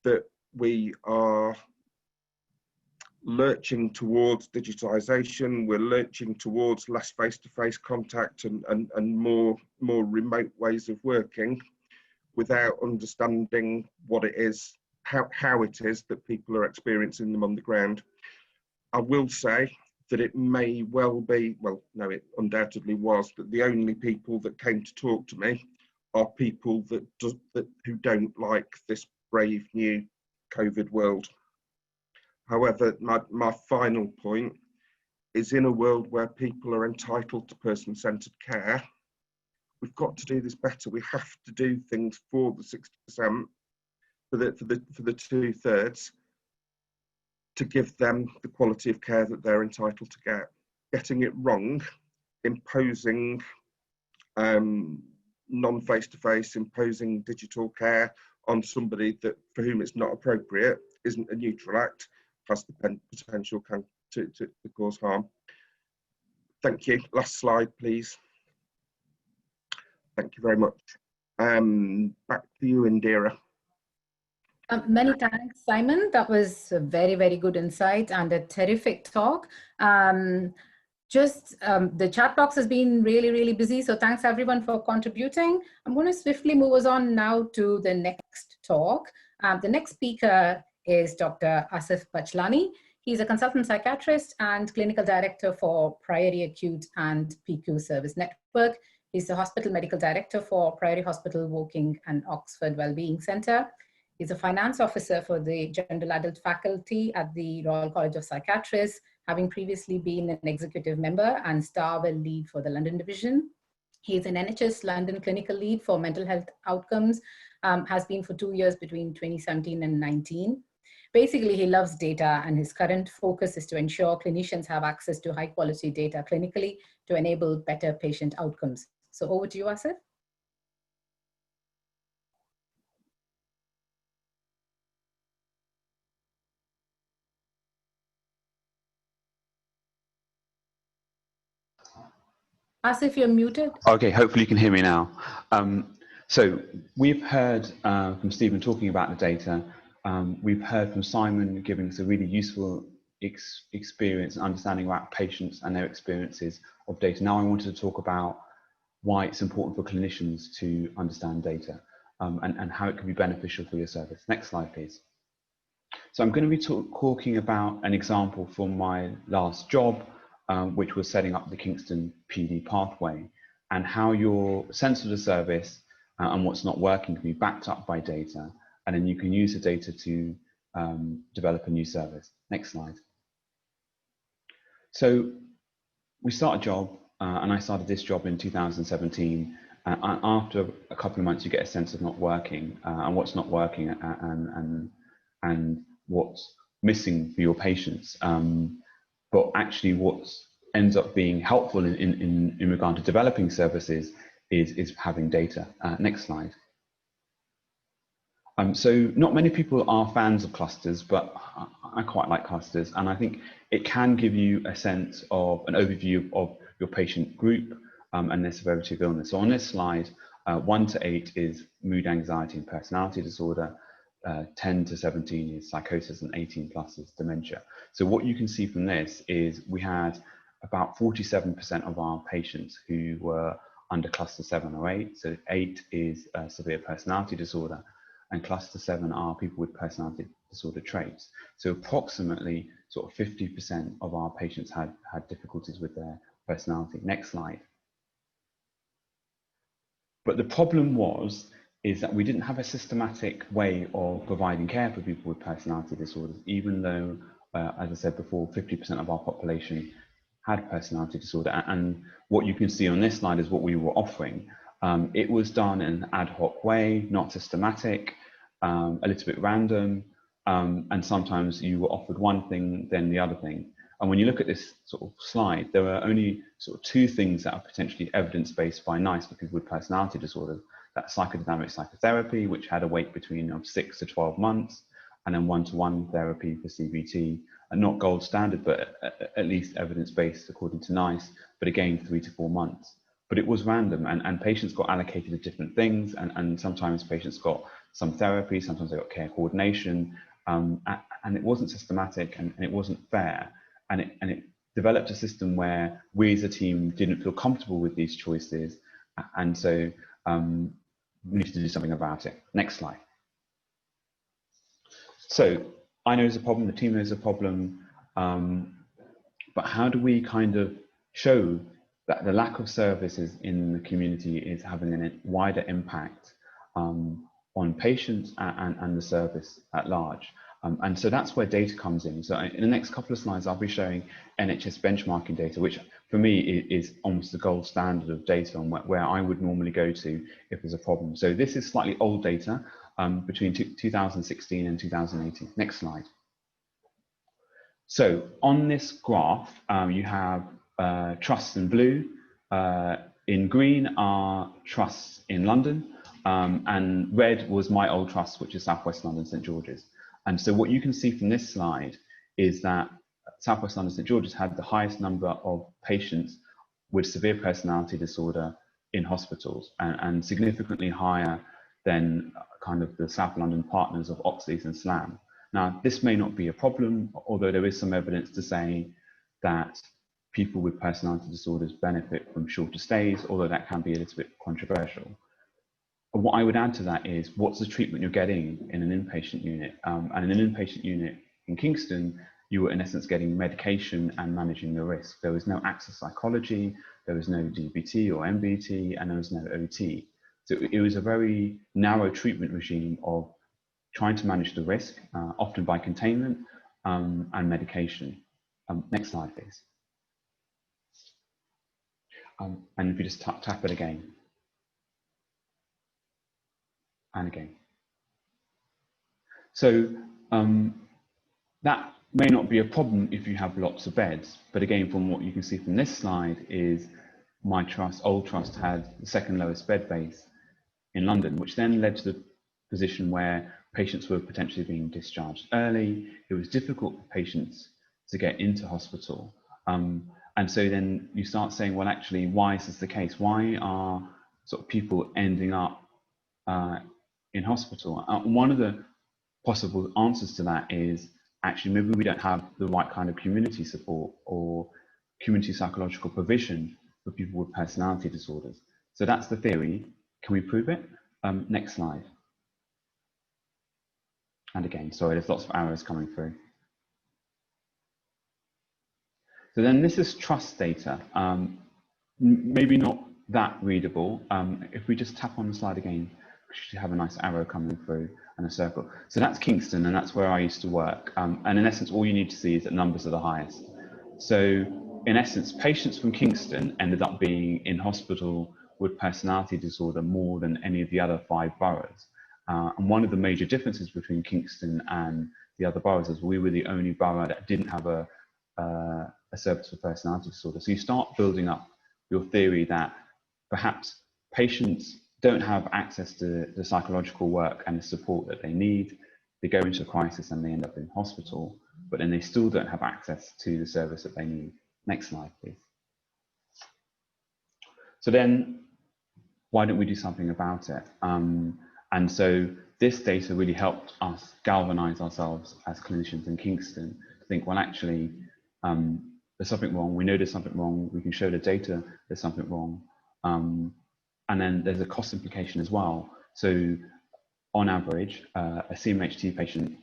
that we are lurching towards digitisation, we're lurching towards less face-to-face contact and more remote ways of working without understanding what it is, how it is that people are experiencing them on the ground. I will say that it may well be, well, no, it undoubtedly was, that the only people that came to talk to me are people who don't like this brave new COVID world. However, my final point is, in a world where people are entitled to person-centred care, we've got to do this better. We have to do things for the 60%, for the 2/3, to give them the quality of care that they're entitled to get. Getting it wrong, imposing non-face-to-face, imposing digital care on somebody for whom it's not appropriate, isn't a neutral act, has the potential to cause harm. Thank you. Last slide, please. Thank you very much. Back to you, Indira. Many thanks, Simon. That was a very, very good insight and a terrific talk. The chat box has been really, really busy, so thanks everyone for contributing. I'm going to swiftly move us on now to the next talk. The next speaker is Dr. Asif Bachlani. He's a consultant psychiatrist and clinical director for Priory Acute and PICU Service Network. He's the hospital medical director for Priory Hospital, Woking and Oxford Wellbeing Centre. He's a finance officer for the General Adult Faculty at the Royal College of Psychiatrists, having previously been an executive member and Star Well lead for the London division. He is an NHS London clinical lead for mental health outcomes, has been for 2 years between 2017 and 19. Basically, he loves data, and his current focus is to ensure clinicians have access to high quality data clinically to enable better patient outcomes. So over to you, Asif. Asif, you're muted. Okay, hopefully you can hear me now. So we've heard from Stephen talking about the data. We've heard from Simon giving us a really useful experience and understanding about patients and their experiences of data. Now I wanted to talk about why it's important for clinicians to understand data and how it can be beneficial for your service. Next slide, please. So I'm going to be talking about an example from my last job. which was setting up the Kingston PD pathway, and how your sense of the service and what's not working can be backed up by data, and then you can use the data to develop a new service. Next slide. So we start a job, and I started this job in 2017. After a couple of months, you get a sense of not working, and what's not working, and what's missing for your patients. But actually, what ends up being helpful in regard to developing services is having data. Next slide. So not many people are fans of clusters, but I quite like clusters, and I think it can give you a sense of an overview of your patient group and their severity of illness. So on this slide, 1 to 8 is mood, anxiety, and personality disorder. 10 to 17 is psychosis, and 18 plus is dementia. So what you can see from this is we had about 47% of our patients who were under cluster 7 or 8. So 8 is severe personality disorder, and cluster 7 are people with personality disorder traits. So approximately sort of 50% of our patients had difficulties with their personality. Next slide. But the problem is that we didn't have a systematic way of providing care for people with personality disorders, even though, as I said before, 50% of our population had personality disorder. And what you can see on this slide is what we were offering. It was done in an ad hoc way, not systematic, a little bit random, and sometimes you were offered one thing, then the other thing. And when you look at this sort of slide, there are only sort of 2 things that are potentially evidence-based by NICE for people with personality disorders. That's psychodynamic psychotherapy, which had a wait between 6 to 12 months, and then one-to-one therapy for CBT, and not gold standard, but at least evidence-based according to NICE, but again, 3 to 4 months. But it was random, and patients got allocated to different things, and sometimes patients got some therapy, sometimes they got care coordination, and it wasn't systematic, and it wasn't fair, and it developed a system where we as a team didn't feel comfortable with these choices, and so we needed to do something about it. Next slide. So I know there's a problem, the team knows a problem, but how do we kind of show that the lack of services in the community is having a wider impact on patients and the service at large? And so that's where data comes in. So in the next couple of slides, I'll be showing NHS benchmarking data, which for me is almost the gold standard of data on where I would normally go to if there's a problem. So this is slightly old data between 2016 and 2018. Next slide. So on this graph, you have trusts in blue. In green are trusts in London, and red was my old trust, which is South West London, St George's. And so what you can see from this slide is that South West London, St George's had the highest number of patients with severe personality disorder in hospitals, and significantly higher than kind of the South London partners of Oxley's and SLAM. Now, this may not be a problem, although there is some evidence to say that people with personality disorders benefit from shorter stays, although that can be a little bit controversial. What I would add to that is, what's the treatment you're getting in an inpatient unit? And in an inpatient unit in Kingston, you were in essence getting medication and managing the risk. There was no access psychology, there was no DBT or MBT, and there was no OT. So it was a very narrow treatment regime of trying to manage the risk, often by containment and medication. Next slide, please. And if you just tap it again. And again. So that may not be a problem if you have lots of beds, but again, from what you can see from this slide is my trust, old trust, had the second lowest bed base in London, which then led to the position where patients were potentially being discharged early. It was difficult for patients to get into hospital. And so then you start saying, well, actually, why is this the case? Why are sort of people ending up in hospital? One of the possible answers to that is actually maybe we don't have the right kind of community support or community psychological provision for people with personality disorders. So that's the theory. Can we prove it? Next slide. And again, sorry, there's lots of arrows coming through. So then this is trust data. Maybe not that readable. If we just tap on the slide again, we should have a nice arrow coming through and a circle. So that's Kingston, and that's where I used to work. And in essence, all you need to see is that numbers are the highest. So in essence, patients from Kingston ended up being in hospital with personality disorder more than any of the other 5 boroughs. And one of the major differences between Kingston and the other boroughs is we were the only borough that didn't have a service for personality disorder. So you start building up your theory that perhaps patients don't have access to the psychological work and the support that they need. They go into a crisis and they end up in hospital, but then they still don't have access to the service that they need. Next slide, please. So then, why don't we do something about it? And so this data really helped us galvanize ourselves as clinicians in Kingston to think, well, actually, there's something wrong. We know there's something wrong. We can show the data there's something wrong. And then there's a cost implication as well. So on average, a CMHT patient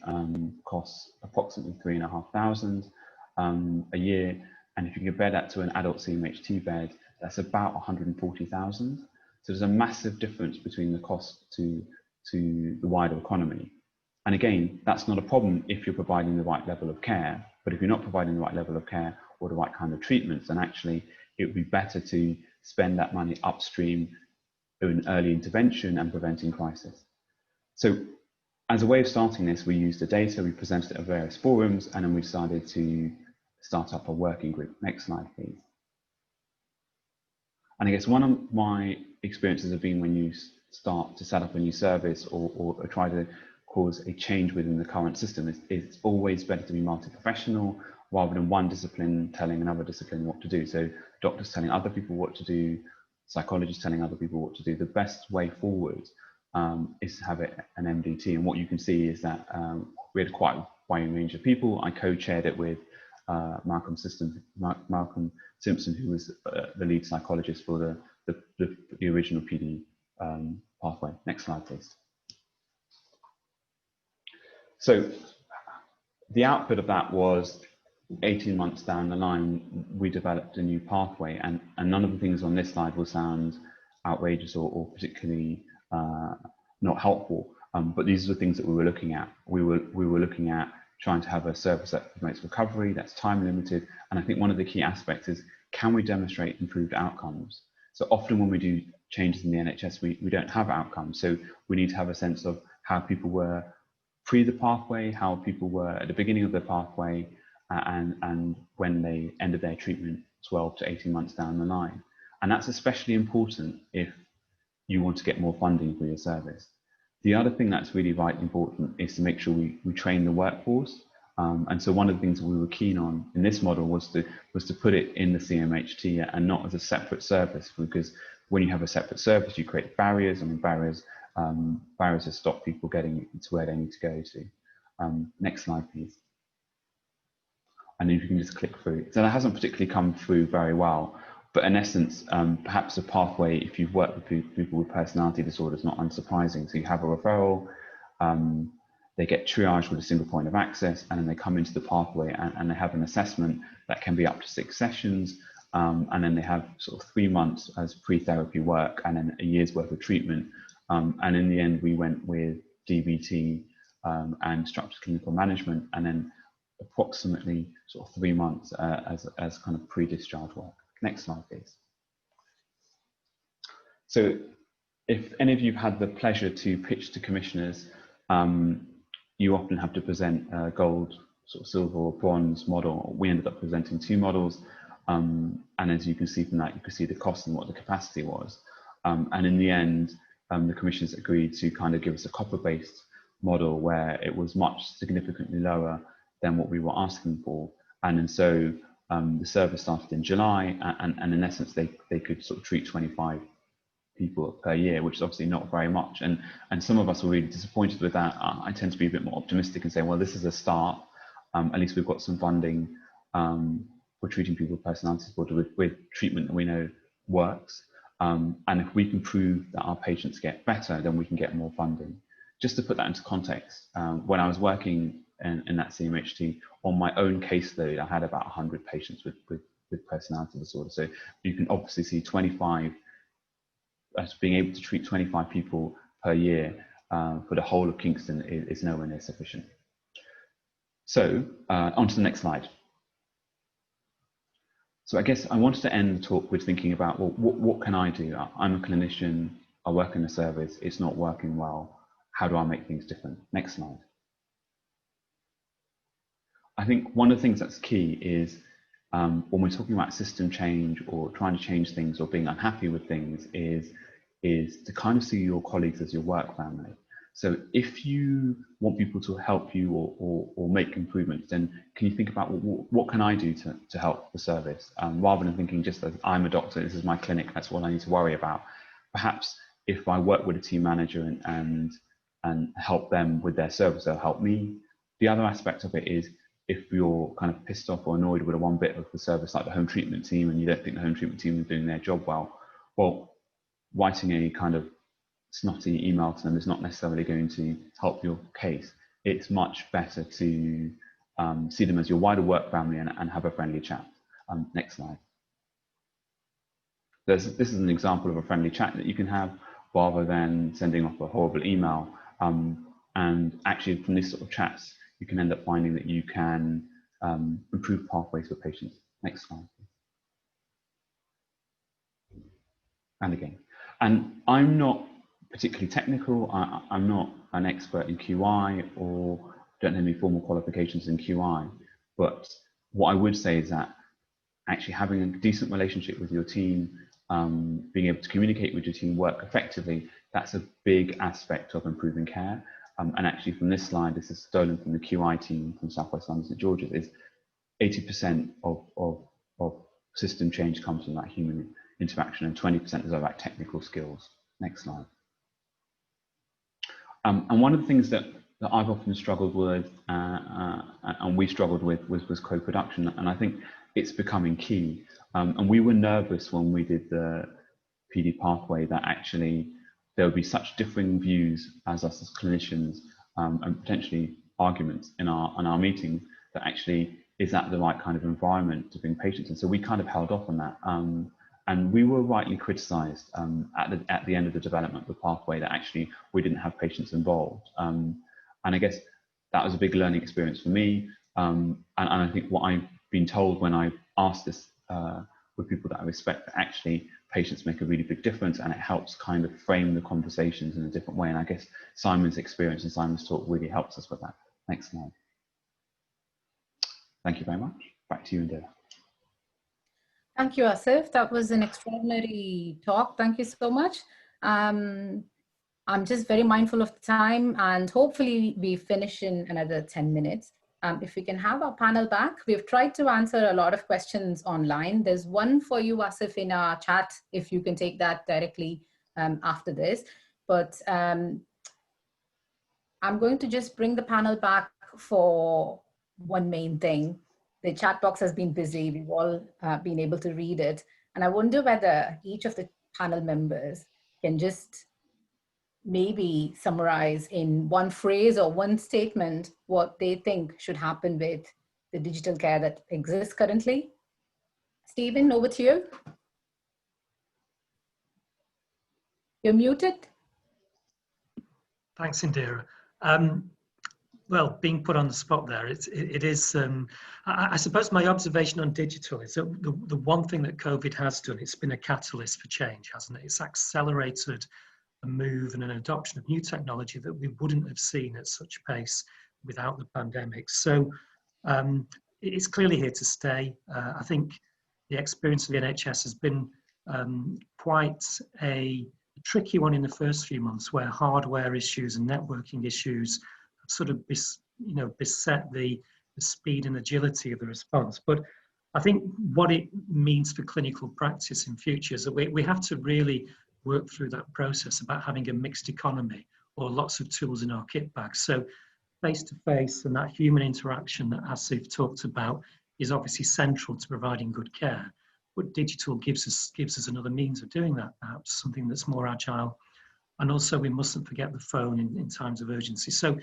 costs approximately £3,500 a year. And if you compare that to an adult CMHT bed, that's about 140,000. So there's a massive difference between the cost to the wider economy. And again, that's not a problem if you're providing the right level of care. But if you're not providing the right level of care or the right kind of treatments, then actually it would be better to spend that money upstream in early intervention and preventing crisis. So as a way of starting this, we used the data, we presented it at various forums, and then we decided to start up a working group. Next slide, please. And I guess one of my experiences have been when you start to set up a new service or try to cause a change within the current system, it's always better to be multi-professional rather than one discipline telling another discipline what to do. So doctors telling other people what to do, psychologists telling other people what to do. The best way forward is to have an MDT. And what you can see is that we had quite a wide range of people. I co-chaired it with Malcolm Simpson, who was the lead psychologist for the original PD pathway. Next slide, please. So the output of that was 18 months down the line, we developed a new pathway, and none of the things on this slide will sound outrageous or particularly not helpful, but these are the things that we were looking at. We were looking at trying to have a service that promotes recovery, that's time limited, and I think one of the key aspects is, can we demonstrate improved outcomes? So often when we do changes in the NHS, we don't have outcomes, so we need to have a sense of how people were pre the pathway, how people were at the beginning of the pathway, and when they ended their treatment 12 to 18 months down the line. And that's especially important if you want to get more funding for your service. The other thing that's really important is to make sure we train the workforce. And so one of the things that we were keen on in this model was to put it in the CMHT and not as a separate service, because when you have a separate service, you create barriers. I mean, barriers that stop people getting to where they need to go to. Next slide, please. And then you can just click through. So that hasn't particularly come through very well, but in essence, perhaps a pathway, if you've worked with people with personality disorders, not unsurprising. So you have a referral, they get triaged with a single point of access, and then they come into the pathway and they have an assessment that can be up to 6 sessions. And then they have sort of 3 months as pre-therapy work and then a year's worth of treatment. And in the end, we went with DBT and structured clinical management, and then approximately sort of 3 months as kind of pre-discharge work. Next slide, please. So if any of you have had the pleasure to pitch to commissioners, you often have to present a gold, sort of silver or bronze model. We ended up presenting 2 models. And as you can see from that, you can see the cost and what the capacity was. And in the end, the commissioners agreed to kind of give us a copper-based model where it was much significantly lower than what we were asking for. And so the service started in July, and in essence, they could sort of treat 25 people per year, which is obviously not very much. And some of us were really disappointed with that. I tend to be a bit more optimistic and say, well, this is a start. At least we've got some funding for treating people with personality disorder with treatment that we know works. And if we can prove that our patients get better, then we can get more funding. Just to put that into context, when I was working in that CMHT. On my own caseload, I had about 100 patients with personality disorder. So you can obviously see 25, as being able to treat 25 people per year for the whole of Kingston is nowhere near sufficient. So on to the next slide. So I guess I wanted to end the talk with thinking about, well, what can I do? I'm a clinician, I work in a service, it's not working well. How do I make things different? Next slide. I think one of the things that's key is when we're talking about system change or trying to change things or being unhappy with things is to kind of see your colleagues as your work family. So if you want people to help you or make improvements, then can you think about what can I do to help the service? Rather than thinking just that I'm a doctor, this is my clinic, that's what I need to worry about. Perhaps if I work with a team manager and help them with their service, they'll help me. The other aspect of it is if you're kind of pissed off or annoyed with one bit of the service, like the home treatment team, and you don't think the home treatment team is doing their job well, writing a kind of snotty email to them is not necessarily going to help your case. It's much better to see them as your wider work family and have a friendly chat. Next slide. This is an example of a friendly chat that you can have rather than sending off a horrible email. And actually from these sort of chats, you can end up finding that you can improve pathways for patients. Next slide. And again, and I'm not particularly technical. I'm not an expert in QI or don't have any formal qualifications in QI, but what I would say is that actually having a decent relationship with your team, being able to communicate with your team, work effectively, that's a big aspect of improving care. And actually from this slide, this is stolen from the QI team from South West London St George's, is 80% of system change comes from that human interaction and 20% is about technical skills. Next slide. And one of the things that I've often struggled with and we struggled with was co-production, and I think it's becoming key. And we were nervous when we did the PD pathway that actually there would be such differing views as us as clinicians and potentially arguments in our meetings that actually is that the right kind of environment to bring patients in. So we kind of held off on that. And we were rightly criticised at the end of the development of the pathway that actually we didn't have patients involved. And I guess that was a big learning experience for me. And I think what I've been told when I asked this with people that I respect, that actually patients make a really big difference and it helps kind of frame the conversations in a different way. And I guess Simon's experience and Simon's talk really helps us with that. Next slide. Thank you very much. Back to you, Indira. Thank you, Asif. That was an extraordinary talk. Thank you so much. I'm just very mindful of the time and hopefully we finish in another 10 minutes. If we can have our panel back, we've tried to answer a lot of questions online. There's one for you, Asif, in our chat, if you can take that directly after this. But I'm going to just bring the panel back for one main thing. The chat box has been busy. We've all been able to read it. And I wonder whether each of the panel members can just maybe summarize in one phrase or one statement what they think should happen with the digital care that exists currently. Stephen, over to you. You're muted. Thanks, Indira. Well, being put on the spot there, it is, I suppose my observation on digital is that the one thing that COVID has done, it's been a catalyst for change, hasn't it? It's accelerated a move and an adoption of new technology that we wouldn't have seen at such pace without the pandemic. So it's clearly here to stay. I think the experience of the NHS has been quite a tricky one in the first few months, where hardware issues and networking issues sort of beset the speed and agility of the response. But I think what it means for clinical practice in future is that we have to really work through that process about having a mixed economy or lots of tools in our kit bag. So face-to-face and that human interaction that Asif talked about is obviously central to providing good care. But digital gives us another means of doing that, perhaps something that's more agile. And also we mustn't forget the phone in times of urgency. So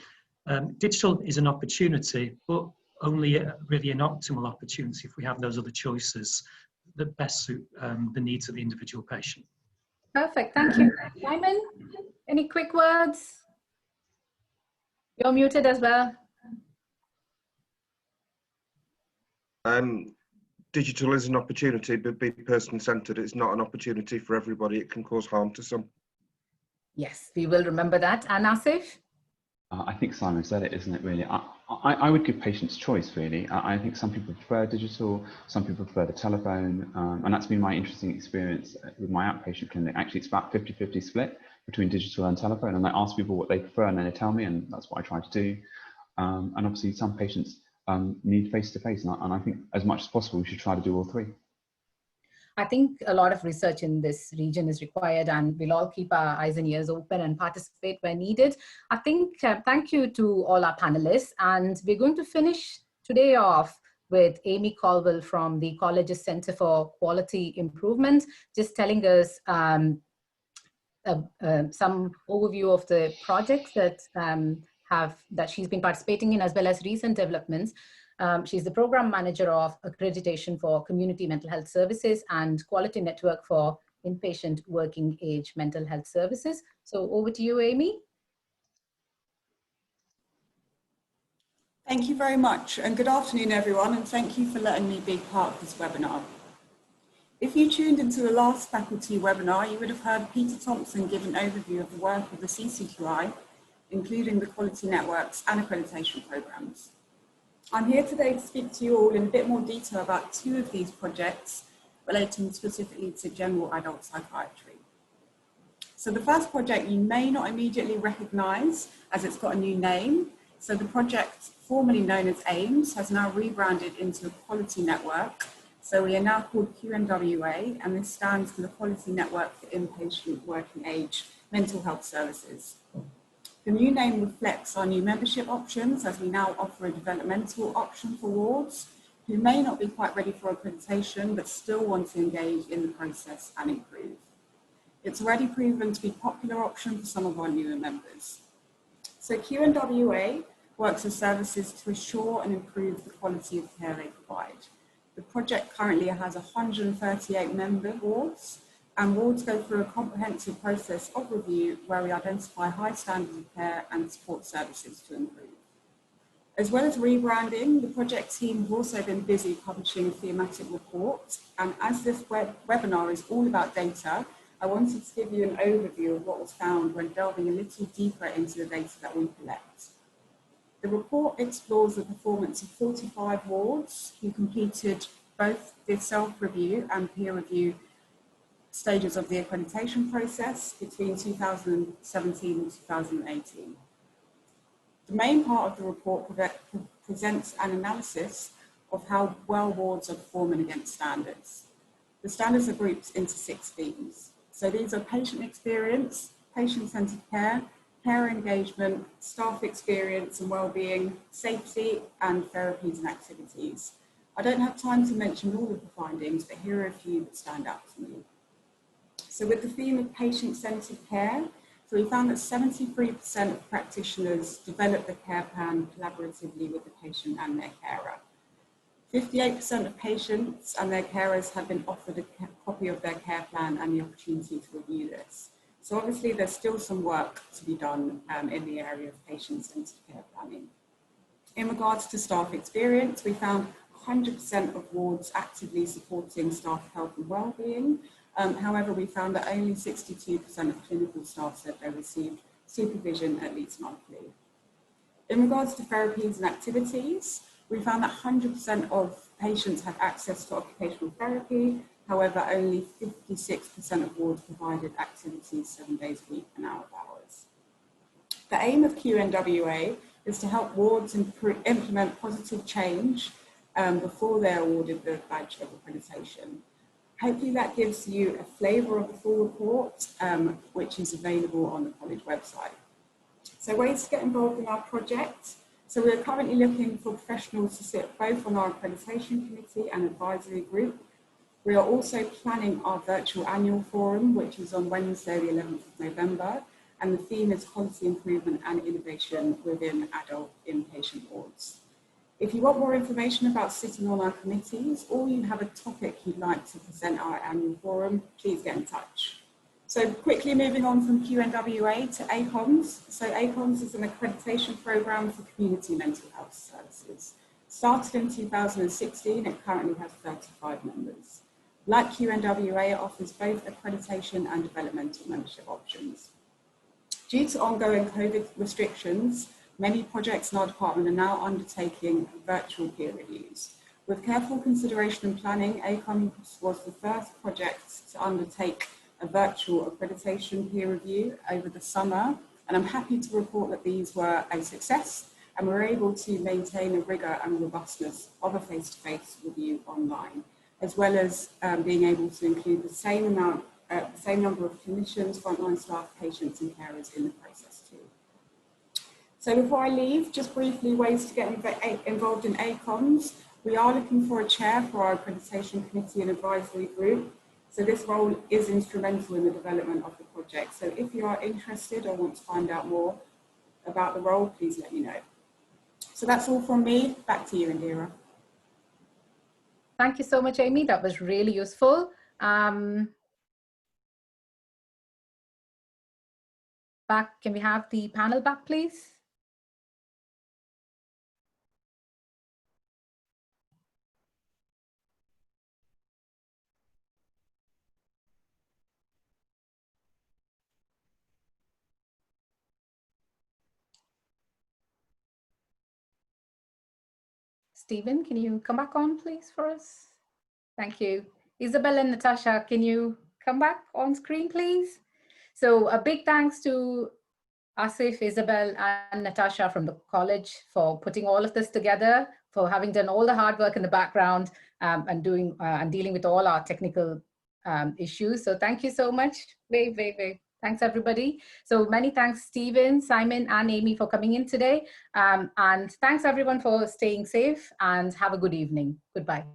Digital is an opportunity, but only really an optimal opportunity if we have those other choices that best suit the needs of the individual patient. Perfect, thank you. Simon, any quick words? You're muted as well. Digital is an opportunity, but be person-centered. It's not an opportunity for everybody. It can cause harm to some. Yes, we will remember that. And Asif? I think Simon said it, isn't it, really? I would give patients choice, really. I think some people prefer digital, some people prefer the telephone, and that's been my interesting experience with my outpatient clinic. Actually, it's about 50-50 split between digital and telephone, and I ask people what they prefer, and then they tell me, and that's what I try to do. And obviously, some patients need face-to-face, and I think as much as possible, we should try to do all three. I think a lot of research in this region is required, and we'll all keep our eyes and ears open and participate where needed. I think, thank you to all our panelists, and we're going to finish today off with Amy Colwell from the College's Center for Quality Improvement, just telling us some overview of the projects that she's been participating in, as well as recent developments. She's the program manager of accreditation for community mental health services and quality network for inpatient working age mental health services. So over to you, Amy. Thank you very much, and good afternoon, everyone, and thank you for letting me be part of this webinar. If you tuned into the last faculty webinar, you would have heard Peter Thompson give an overview of the work of the CCQI, including the quality networks and accreditation programs. I'm here today to speak to you all in a bit more detail about two of these projects relating specifically to general adult psychiatry. So the first project you may not immediately recognise, as it's got a new name. So the project, formerly known as AIMS, has now rebranded into a quality network. So we are now called QNWA, and this stands for the Quality Network for Inpatient Working Age Mental Health Services. The new name reflects our new membership options, as we now offer a developmental option for wards who may not be quite ready for accreditation but still want to engage in the process and improve. It's already proven to be a popular option for some of our newer members. So QNWA works with services to assure and improve the quality of care they provide. The project currently has 138 member wards, and wards go through a comprehensive process of review where we identify high standards of care and support services to improve. As well as rebranding, the project team have also been busy publishing a thematic report, and as this webinar is all about data, I wanted to give you an overview of what was found when delving a little deeper into the data that we collect. The report explores the performance of 45 wards who completed both the self-review and peer review stages of the accreditation process between 2017 and 2018. The main part of the report presents an analysis of how well wards are performing against standards. The standards are grouped into 6 themes. So these are patient experience, patient-centered care, care engagement, staff experience and well-being, safety, and therapies and activities. I don't have time to mention all of the findings, but here are a few that stand out to me. So with the theme of patient-centered care, so we found that 73% of practitioners develop the care plan collaboratively with the patient and their carer. 58% of patients and their carers have been offered a copy of their care plan and the opportunity to review this. So obviously there's still some work to be done in the area of patient-centered care planning. In regards to staff experience, we found 100% of wards actively supporting staff health and well-being. However, we found that only 62% of clinical staff said they received supervision at least monthly. In regards to therapies and activities, we found that 100% of patients had access to occupational therapy. However, only 56% of wards provided activities 7 days a week and out of hours. The aim of QNWA is to help wards implement positive change before they're awarded the badge of accreditation. Hopefully that gives you a flavour of the full report, which is available on the college website. So ways to get involved in our project. So we're currently looking for professionals to sit both on our accreditation committee and advisory group. We are also planning our virtual annual forum, which is on Wednesday, the 11th of November. and the theme is quality improvement and innovation within adult inpatient wards. If you want more information about sitting on our committees, or you have a topic you'd like to present at our annual forum, please get in touch. So quickly moving on from QNWA to ACOMS. So ACOMS is an accreditation program for community mental health services. Started in 2016, it currently has 35 members. Like QNWA, it offers both accreditation and developmental membership options. Due to ongoing COVID restrictions, many projects in our department are now undertaking virtual peer reviews. With careful consideration and planning, ACOMS was the first project to undertake a virtual accreditation peer review over the summer, and I'm happy to report that these were a success, and we're able to maintain the rigour and robustness of a face-to-face review online, as well as being able to include the same number of clinicians, frontline staff, patients and carers in the process too. So before I leave, just briefly ways to get involved in ACOMS. We are looking for a chair for our accreditation committee and advisory group. So this role is instrumental in the development of the project. So if you are interested or want to find out more about the role, please let me know. So that's all from me. Back to you, Indira. Thank you so much, Amy. That was really useful. Can we have the panel back, please? Stephen, can you come back on, please, for us? Thank you. Isabel and Natasha, can you come back on screen, please? So a big thanks to Asif, Isabel, and Natasha from the college for putting all of this together, for having done all the hard work in the background and dealing with all our technical issues. So thank you so much. Wave. Thanks, everybody. So many thanks, Stephen, Simon, and Amy for coming in today. And thanks, everyone, for staying safe, and have a good evening. Goodbye.